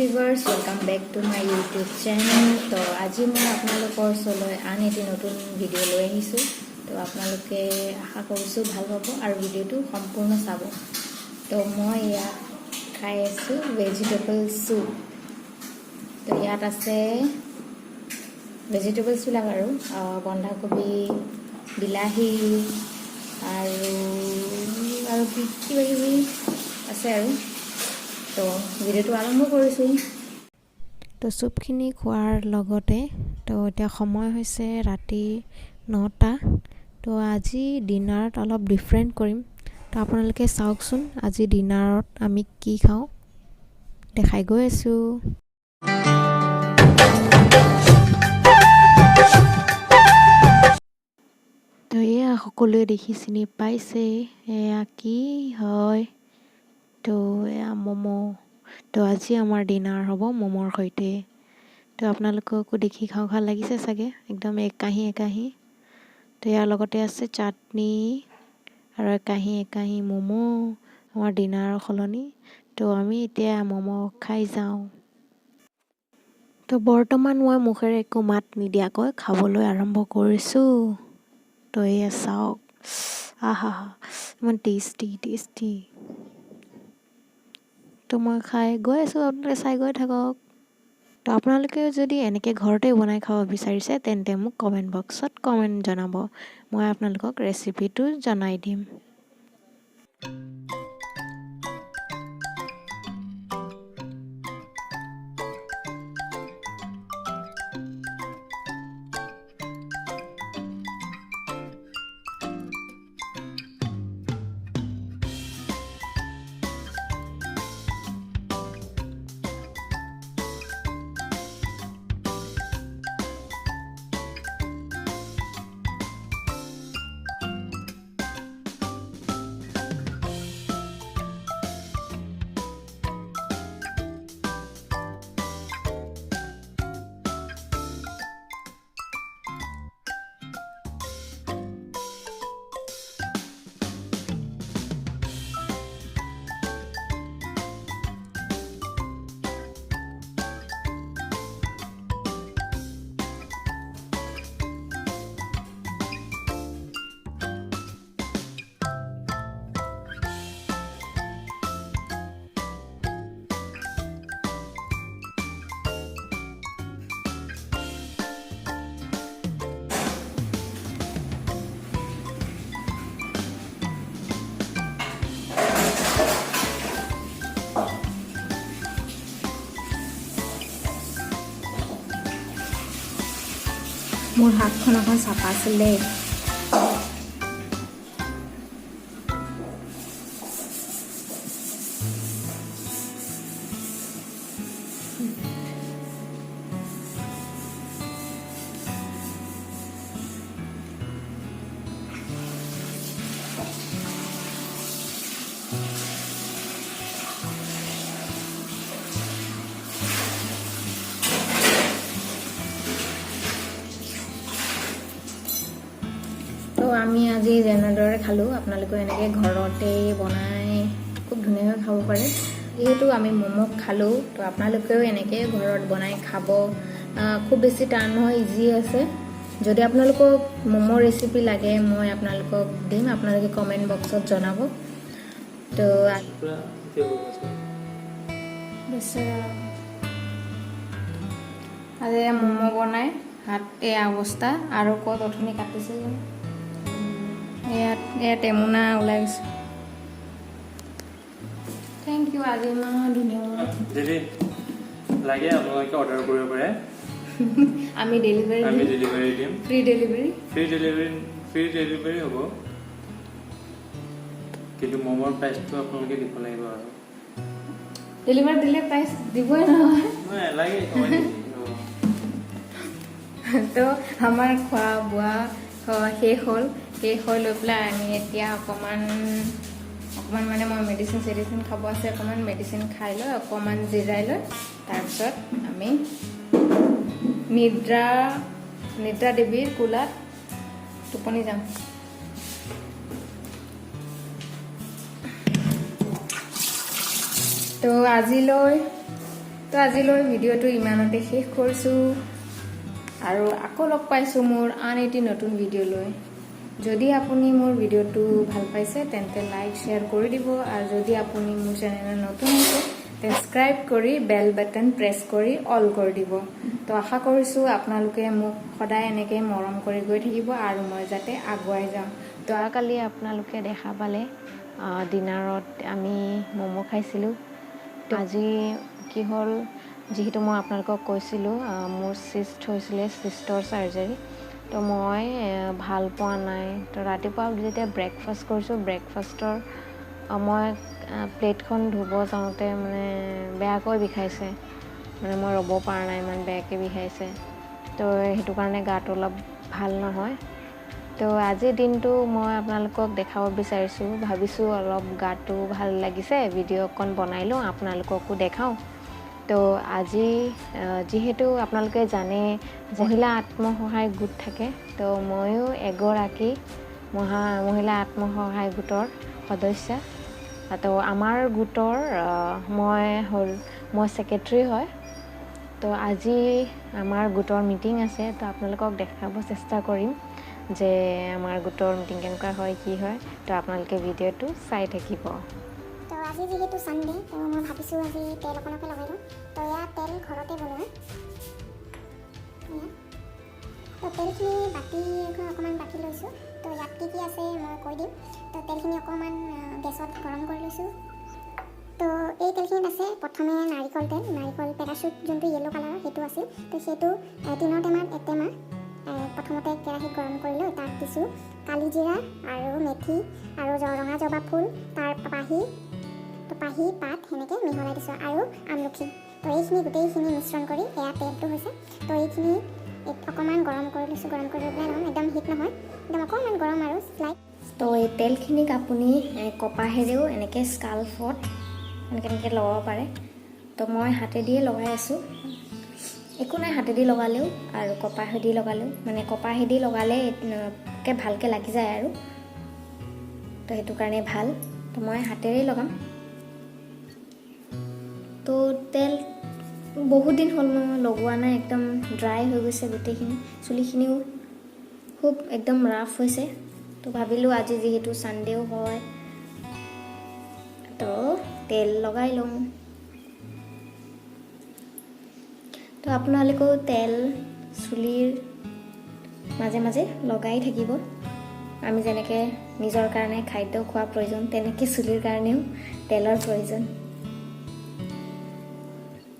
viewers welcome back to my YouTube channel তো আজি মই আপোনালোকৰ ওচৰলৈ আন এটি নতুন ভিডিঅ' লৈ আহিছোঁ তো আপোনালোকে আশা কৰিছোঁ ভাল পাব আৰু ভিডিঅ'টো সম্পূৰ্ণ চাব তো মই ইয়াত খাই আছোঁ ভেজিটেবল চুপ তো ইয়াত আছে ভেজিটেবলছবিলাক আৰু বন্ধাকবি বিলাহী আৰু কিবা কিবি আছে আৰু তো ভিডিঅ'টো আৰম্ভ কৰিছোঁ তো চুপখিনি খোৱাৰ লগতে তো এতিয়া সময় হৈছে ৰাতি 9টা তো আজি ডিনাৰত অলপ ডিফাৰেণ্ট কৰিম তো আপোনালোকে চাওকচোন আজি ডিনাৰত আমি কি খাওঁ দেখাই গৈ আছোঁ তো এয়া সকলোৱে দেখি চিনি পাইছে এয়া কি হয় তো এয়া ম'ম' তো আজি আমাৰ ডিনাৰ হ'ব ম'মৰ সৈতে তো আপোনালোককো দেখি খাওঁ খাওঁ লাগিছে চাগে একদম একাহী তো ইয়াৰ লগতে আছে চাটনি আৰু একাহী ম'ম' আমাৰ ডিনাৰৰ সলনি তো আমি এতিয়া ম'ম' খাই যাওঁ তো বৰ্তমান মই মুখেৰে একো মাত নিদিয়াকৈ খাবলৈ আৰম্ভ কৰিছোঁ তো এয়া চাওক আহা ইমান টেষ্টি তো মই খাই গৈ আছোঁ আপোনালোকে চাই গৈ থাকক তো আপোনালোকেও যদি এনেকৈ ঘৰতে বনাই খাব বিচাৰিছে তেন্তে মোক কমেণ্ট বক্সত কমেণ্ট জনাব মই আপোনালোকক ৰেচিপিটো জনাই দিম মোৰ হাতখন এখন চাফা আছিলে তো আমি আজি যেনেদৰে খালোঁ আপোনালোকে এনেকৈ ঘৰতে বনাই খুব ধুনীয়াকৈ খাব পাৰে যিহেতু আমি ম'ম' খালোঁ তো আপোনালোকেও এনেকৈ ঘৰত বনাই খাব খুব বেছি টান নহয় ইজি আছে যদি আপোনালোকক ম'ম' ৰেচিপি লাগে মই আপোনালোকক দিম আপোনালোকে কমেণ্ট বক্সত জনাব তো আজি ম'ম' বনাই হাত এই অৱস্থা আৰু ক'ত অথনি কাটিছিল ইয়াত টেমুনা ওলাই গৈছে থেংক ইউ আজি ইমান ধুনীয়া যদি লাগে আপোনালোকে অৰ্ডাৰ কৰিব পাৰে আমি ডেলিভাৰী দিম ফ্ৰী ডেলিভাৰী হ'ব কিন্তু ম'মৰ প্ৰাইচটো আপোনালোকে দিব লাগিব আৰু ডেলিভাৰী দিলে প্ৰাইচ দিবই নহয় লাগে তো আমাৰ খোৱা বোৱা শেষ হৈ লৈ পেলাই আমি এতিয়া অকণমান মানে মই মেডিচিন খাব আছে অকণমান মেডিচিন খাই লৈ অকণমান জিৰাই লৈ তাৰপিছত আমি নিদ্ৰা দেৱীৰ কোলাত টোপনি যাম তো আজিলৈ তো আজিলৈ ভিডিঅ'টো ইমানতে শেষ কৰিছোঁ আৰু আকৌ লগ পাইছোঁ মোৰ আন এটি নতুন ভিডিঅ' লৈ যদি আপুনি মোৰ ভিডিঅ'টো ভাল পাইছে তেন্তে লাইক শ্বেয়াৰ কৰি দিব আৰু যদি আপুনি মোৰ চেনেলত নতুন আছে সাবস্ক্ৰাইব কৰি বেল বাটন প্ৰেছ কৰি অল কৰি দিব তো আশা কৰিছোঁ আপোনালোকে মোক সদায় এনেকৈ মৰম কৰি গৈ থাকিব আৰু মই যাতে আগুৱাই যাওঁ তো কালি আপোনালোকে দেখা পালে ডিনাৰত আমি ম'ম' খাইছিলোঁ তো আজি কি হ'ল যিহেতু মই আপোনালোকক কৈছিলোঁ মোৰ চিষ্ট হৈছিলে চিষ্টৰ চাৰ্জাৰী তো মই ভাল পোৱা নাই তো ৰাতিপুৱা যেতিয়া ব্ৰেকফাষ্ট কৰিছোঁ ব্ৰেকফাষ্টৰ মই প্লেটখন ধুব যাওঁতে মানে বেয়াকৈ বিষাইছে মানে মই ৰ'ব পৰা নাই ইমান বেয়াকৈ বিষাইছে তো সেইটো কাৰণে গাটো অলপ ভাল নহয় তো আজিৰ দিনটো মই আপোনালোকক দেখাব বিচাৰিছোঁ ভাবিছোঁ অলপ গাটো ভাল লাগিছে ভিডিঅ' অকণ বনাই লওঁ আপোনালোককো দেখাওঁ তো আজি যিহেতু আপোনালোকে জানে মহিলা আত্মসহায়ক গোট থাকে তো ময়ো এগৰাকী মহিলা আত্মসহায়ক গোটৰ সদস্য তো আমাৰ গোটৰ মই ছেক্ৰেটাৰী হয় তো আজি আমাৰ গোটৰ মিটিং আছে তো আপোনালোকক দেখাব চেষ্টা কৰিম যে আমাৰ গোটৰ মিটিং কেনেকুৱা হয় কি হয় তো আপোনালোকে ভিডিঅ'টো চাই থাকিব তো আজি যেহেতু সানডে তো মই ভাবিছোঁ আজি তেল অকণকে লগাই লওঁ তো এয়া তেল ঘৰতে বনোৱা তো তেলখিনি বাতি অকণমান বাকি লৈছোঁ তো ইয়াত কি কি আছে মই কৈ দিম তো তেলখিনি অকণমান গেছত গৰম কৰি লৈছোঁ তো এই তেলখিনিত আছে প্ৰথমে নাৰিকল তেল নাৰিকল পেৰাচুট যোনটো য়েল্ল' কালাৰৰ সেইটো আছিল তো সেইটো টিনৰ টেমাত এটেমা প্ৰথমতে কেৰাহীত গৰম কৰি লৈ তাত দিছোঁ কালি জিৰা আৰু মেথি আৰু ৰঙা জবা ফুল তাৰ পাহি পাত সেনেকৈ মিহলাই দিছোঁ আৰু আমলখি তো এইখিনি গোটেইখিনি মিশ্ৰণ কৰি এয়া তেলটো হৈছে তো এইখিনি অকণমান গৰম কৰি লৈছোঁ গৰম কৰি লৈ পেলাই নহয় একদম হিট নহয় একদম অকণমান গৰম আৰু স্লাইট তো এই তেলখিনিক আপুনি কপাহেৰেও এনেকৈ স্কাল্ফত এনেকৈ লগাব পাৰে তো মই হাতেদিয়ে লগাই আছোঁ একো নাই হাতেদি লগালেও আৰু কপাহেদি লগালেও মানে কপাহেদি লগালে ভালকৈ লাগি যায় আৰু তো সেইটো কাৰণে ভাল তো মই হাতেৰেই লগাম তো তেল বহুত দিন হ'ল মই লগোৱা নাই একদম ড্ৰাই হৈ গৈছে গোটেইখিনি চুলিখিনিও খুব একদম ৰাফ হৈছে তো ভাবিলোঁ আজি যিহেতু ছানডেও হয় তো তেল লগাই লওঁ তো আপোনালোকেও তেল চুলিৰ মাজে মাজে লগাই থাকিব আমি যেনেকৈ নিজৰ কাৰণে খাদ্য খোৱা প্ৰয়োজন তেনেকৈ চুলিৰ কাৰণেও তেলৰ প্ৰয়োজন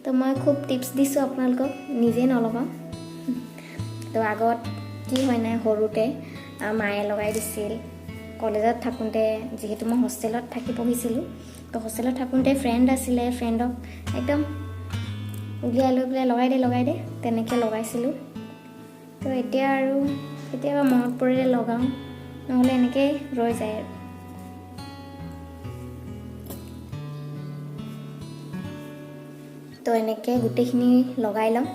তো মই খুব টিপছ দিছোঁ আপোনালোকক নিজে নলগাওঁ তো আগত কি হয় নাই সৰুতে মায়ে লগাই দিছিল কলেজত থাকোঁতে যিহেতু মই হোষ্টেলত থাকি পঢ়িছিলোঁ তো হোষ্টেলত থাকোঁতে ফ্ৰেণ্ড আছিলে ফ্ৰেণ্ডক একদম উলিয়াই লৈ পেলাই লগাই দে তেনেকৈ লগাইছিলোঁ তো এতিয়া আৰু কেতিয়াবা মনত পৰিলে লগাওঁ নহ'লে এনেকৈ ৰৈ যায় আৰু তো এনেকৈ গোটেইখিনি লগাই লওঁ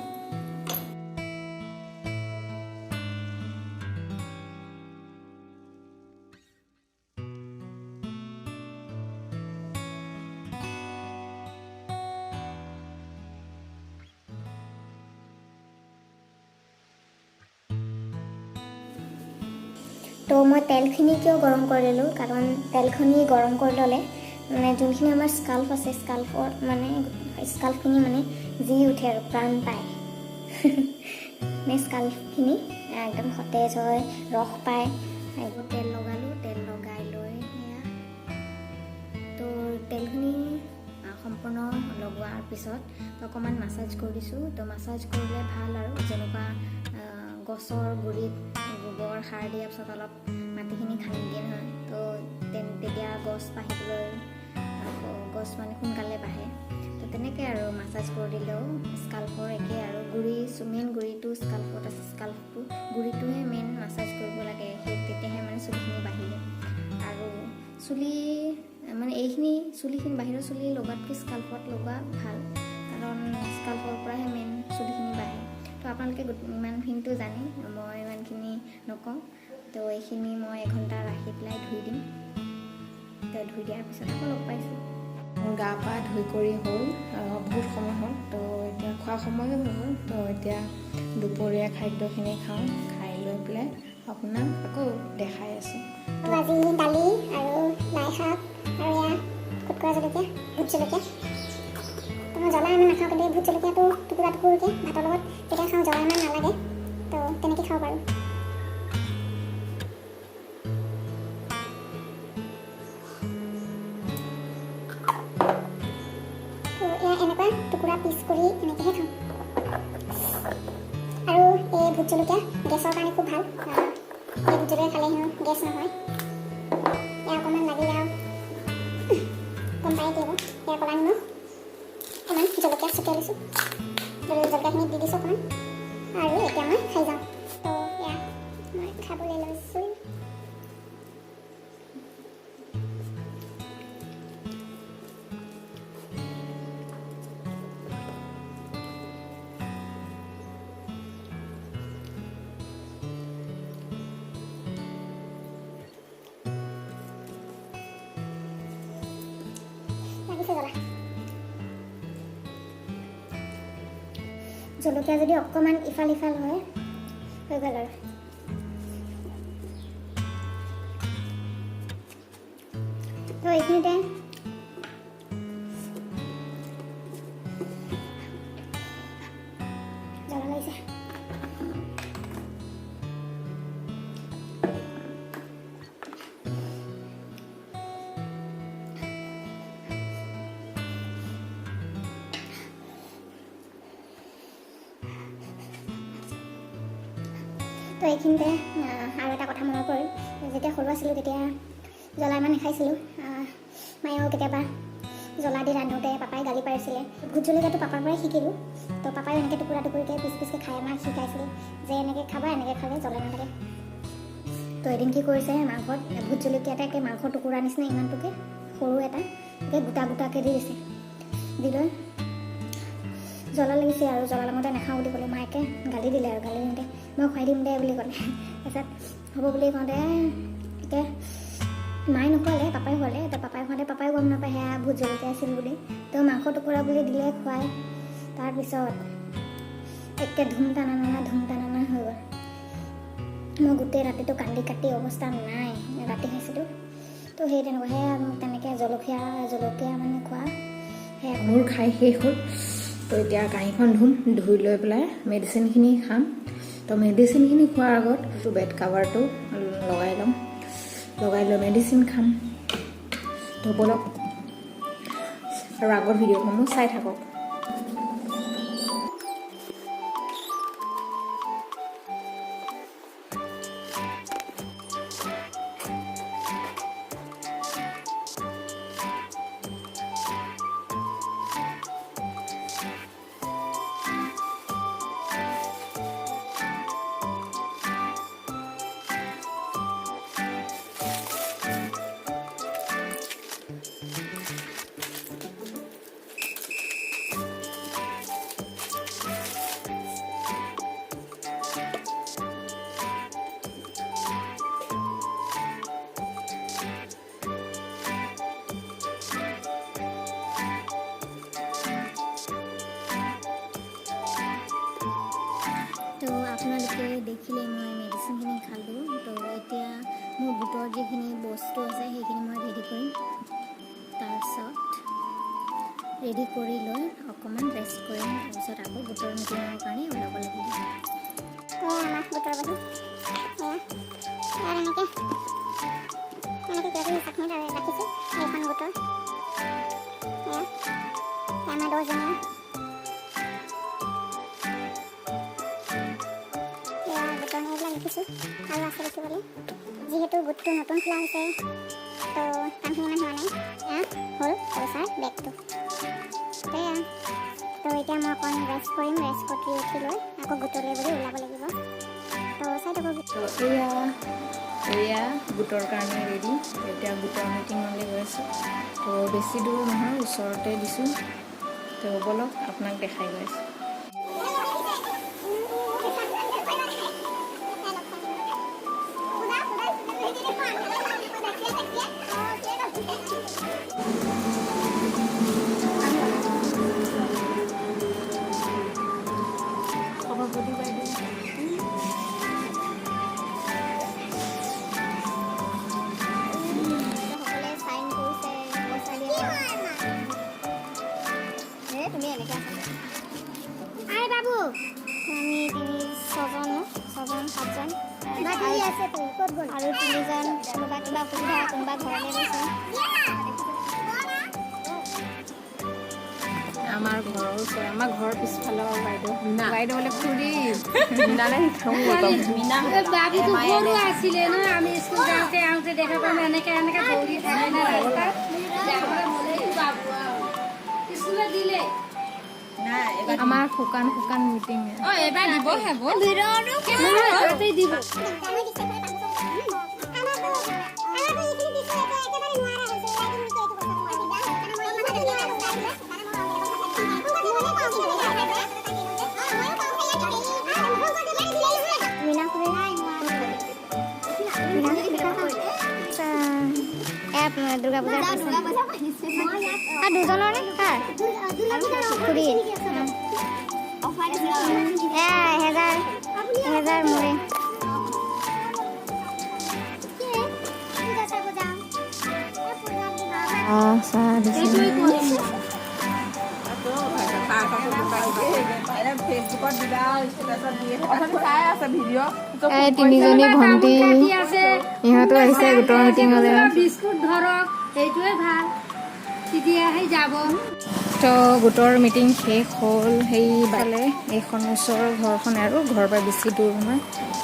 তো মই তেলখিনি কিয় গৰম কৰি ল'লোঁ কাৰণ তেলখিনি গৰম কৰি ল'লে মানে যোনখিনি আমাৰ স্কাল্ফ আছে স্কাল্ফৰ মানে স্কাল্ফখিনি মানে জি উঠে আৰু প্ৰাণ পায় মানে স্কাল্ফখিনি একদম সতেজ হয় ৰস পায় তেল লগালোঁ তেল লগাই লৈ সেয়া তো তেলখিনি সম্পূৰ্ণ লগোৱাৰ পিছত অকণমান মাছাজ কৰি দিছোঁ তো মাছাজ কৰিলে ভাল আৰু যেনেকুৱা গছৰ গুৰিত গোবৰ সাৰ দিয়াৰ পিছত অলপ মাটিখিনি খান্দি দিয়ে নহয় তো তেতিয়া গছ বাঢ়িবলৈ গছ মানে সোনকালে বাঢ়ে তো তেনেকৈ আৰু মাছাজ কৰি দিলেও স্কাল্ফৰ একে আৰু মেইন গুৰিটো স্কাল্ফত আছে স্কাল্ফটো গুৰিটোহে মেইন মাছাজ কৰিব লাগে তেতিয়াহে মানে চুলিখিনি বাঢ়িব আৰু চুলি মানে এইখিনি চুলিখিনি বাহিৰৰ চুলি লগাতকৈ স্কাল্ফত লগোৱা ভাল কাৰণ স্কাল্ফৰ পৰাহে মেইন চুলিখিনি বাঢ়ে তো আপোনালোকে ইমানখিনিতো জানে মই ইমানখিনি নকওঁ তো এইখিনি মই এঘণ্টা ৰাখি পেলাই ধুই দিম তো ধুই দিয়াৰ পিছত আকৌ লগ পাইছোঁ মোৰ গা পা ধুই কৰি হ'ল বহুত সময় হ'ল তো এতিয়া খোৱা সময়ো হৈ গ'ল তো এতিয়া দুপৰীয়া খাদ্যখিনি খাওঁ খাই লৈ পেলাই আপোনাক আকৌ দেখাই আছোঁ আজি দালি আৰু লাই শাক আৰু এয়া কুটকুৰা জলকীয়া ভোট জলকীয়া তো মই জ্বলা ইমান নাখাওঁ কিন্তু ভোট জলকীয়াটো টুকুৰা টুকুৰকৈ ভাতৰ লগত যেতিয়া খাওঁ জ্বলা ইমান নালাগে তো তেনেকৈ খাব পাৰোঁ এনেকুৱা টুকুৰা পিচ কৰি এনেকৈহে খাওঁ আৰু এই ভোট জলকীয়া গেছৰ কাৰণে খুব ভাল এই ভোট জলকীয়া খালে হেনো গেছ নহয় এয়া অকণমান লাগিলে আৰু গম পাই দিব এয়া ক'লা নিমখ অকণমান জলকীয়া ছটিয়াই লৈছোঁ জলকীয়াখিনি দি দিছোঁ অকণমান আৰু এতিয়া মই খাই যাওঁ তো এয়া মই খাবলৈ লৈছোঁ জলকীয়া যদি অকণমান ইফাল সিফাল হয় হৈ গ'ল আৰু তো এইখিনিতে জ্বলা লাগিছে তো এইখিনিতে আৰু এটা কথা মনত পৰিল যেতিয়া সৰু আছিলোঁ তেতিয়া জ্বলা ইমান নাখাইছিলোঁ মায়েও কেতিয়াবা জ্বলা দি ৰান্ধোতে পাপাই গালি পাৰিছিলে ভোট জলকীয়াটো পাপাৰ পৰাই শিকিলোঁ তো পাপাই এনেকৈ টুকুৰা টুকুৰিকৈ পিচ পিচকৈ খাই আমাক শিকাইছিলে যে এনেকৈ খাবা এনেকৈ খালে জ্বলা নালাগে তো এদিন কি কৰিছে মাংসত ভোট জলকীয়া এটাকৈ মাংসৰ টুকুৰা নিচিনা ইমানটোকে সৰু এটা একৈ গোটা গোটাকৈ দি দিছে দি লৈ জ্বলা লাগিছে আৰু জ্বলা লগতে নাখাওঁ বুলি ক'লোঁ মায়েকে গালি দিলে আৰু গালি দিওঁতে মই খুৱাই দিম দে বুলি ক'লে তাৰপিছত হ'ব বুলি কওঁতে এতিয়া মায়ে নোখোৱালে পাপাই খোৱালে এতিয়া পাপাই খুৱাওঁতে পাপাই গম নাপায় সেয়া ভোট জলকীয়া আছিল বুলি তো মাংস টুকুৰা বুলি দিলে খুৱাই তাৰপিছত একে ধুম টানা হৈ গ'ল মই গোটেই ৰাতিটো কান্দি কাটি অৱস্থা নাই ৰাতি খাইছিলোঁ তো সেই তেনেকুৱা সেয়া তেনেকৈ জলকীয়া মানে খোৱা সেয়া মোৰ খাই শেষ হ'ল তো এতিয়া কাঁহীখন ধুই লৈ পেলাই মেডিচিনখিনি খাম তো মেডিচিনখিনি খোৱাৰ আগত বেড কাভাৰটো লগাই লৈ মেডিচিন খাম তো ব'লক আৰু আগৰ ভিডিঅ'সমূহ চাই থাকক তো আপোনালোকে দেখিলে মই মেডিচিনখিনি খালোঁ তো এতিয়া মোৰ বুটৰ যিখিনি বস্তু আছে সেইখিনি মই ৰেডি কৰিম তাৰপিছত ৰেডি কৰি লৈ অকণমান ৰেষ্ট কৰিম তাৰপিছত আকৌ বুটৰ মিটিঙৰ কাৰণে ওলাব লাগিব আমাৰ বুটৰ বাহি এনেকৈ চাকনি ৰাখিছোঁ এইখন বুটৰ আমাৰ 10জনীয়া আৰু আছে দেখিবলৈ যিহেতু গোটটো নতুন খোলা হৈছে তো কামখিনি ইমান হোৱা নাই হ'ল পইচাৰ বেগটো তো এতিয়া মই অকণ ৰেষ্ট কৰিম ৰেষ্ট কৰি উঠি লৈ আকৌ গোটলৈ বুলি ওলাব লাগিব তো চাই থাকক এয়া গোটৰ কাৰণে ৰেডি এতিয়া গোটৰ মিটিঙলৈ গৈ আছোঁ তো বেছি দূৰ নহয় ওচৰতে দিছোঁ তো ব'লক আপোনাক দেখাই গৈ আছোঁ আই বাবু আমি তিনি ছজন সাতজন আৰু তিনিজন কোনোবা কিবা অসুবিধা কোনোবা ঘৰলৈ গৈছে আমাৰ ঘৰৰ ওচৰত আমাৰ ঘৰৰ পিছফালৰ বাইদেউ বোলে খুৰী বাবুটো সৰু আছিলে ন আমি স্কুল যাওঁতে আহোঁতে দেখা পাম এনেকে দৌৰি থাকে না স্কুলত দিলে আমাৰ শুকান মিটিং এবাৰ দিব দিব দুৰ্গা পূজা দুজনৰ নে কাৰ খুৰী এহেজাৰ মোৰে চাহ দিছে তিনিজনী ভণ্টি ইহঁতো আহিছে গোটৰ মিটিঙলৈ বিস্কুট ধৰক সেইটোৱে ভাল তেতিয়াহে যাব তো গোটৰ মিটিং শেষ হ'ল সেই বালে এইখন ওচৰৰ ঘৰখন আৰু ঘৰৰ পৰা বেছি দূৰ নহয়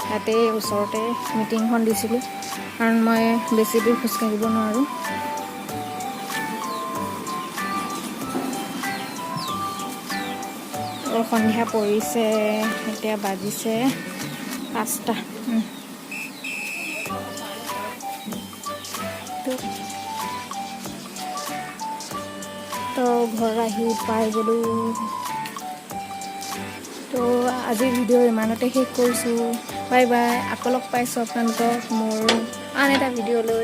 তাতে ওচৰতে মিটিংখন দিছিলোঁ কাৰণ মই বেছি দূৰ খোজকাঢ়িব নোৱাৰোঁ সন্ধিয়া পৰিছে এতিয়া বাজিছে 5টা তো ঘৰ আহি পাই গ'লোঁ তো আজিৰ ভিডিঅ' ইমানতে শেষ কৰিছোঁ বাই বাই আকৌ লগ পাইছোঁ আপোনালোকক মোৰ আন এটা ভিডিঅ'লৈ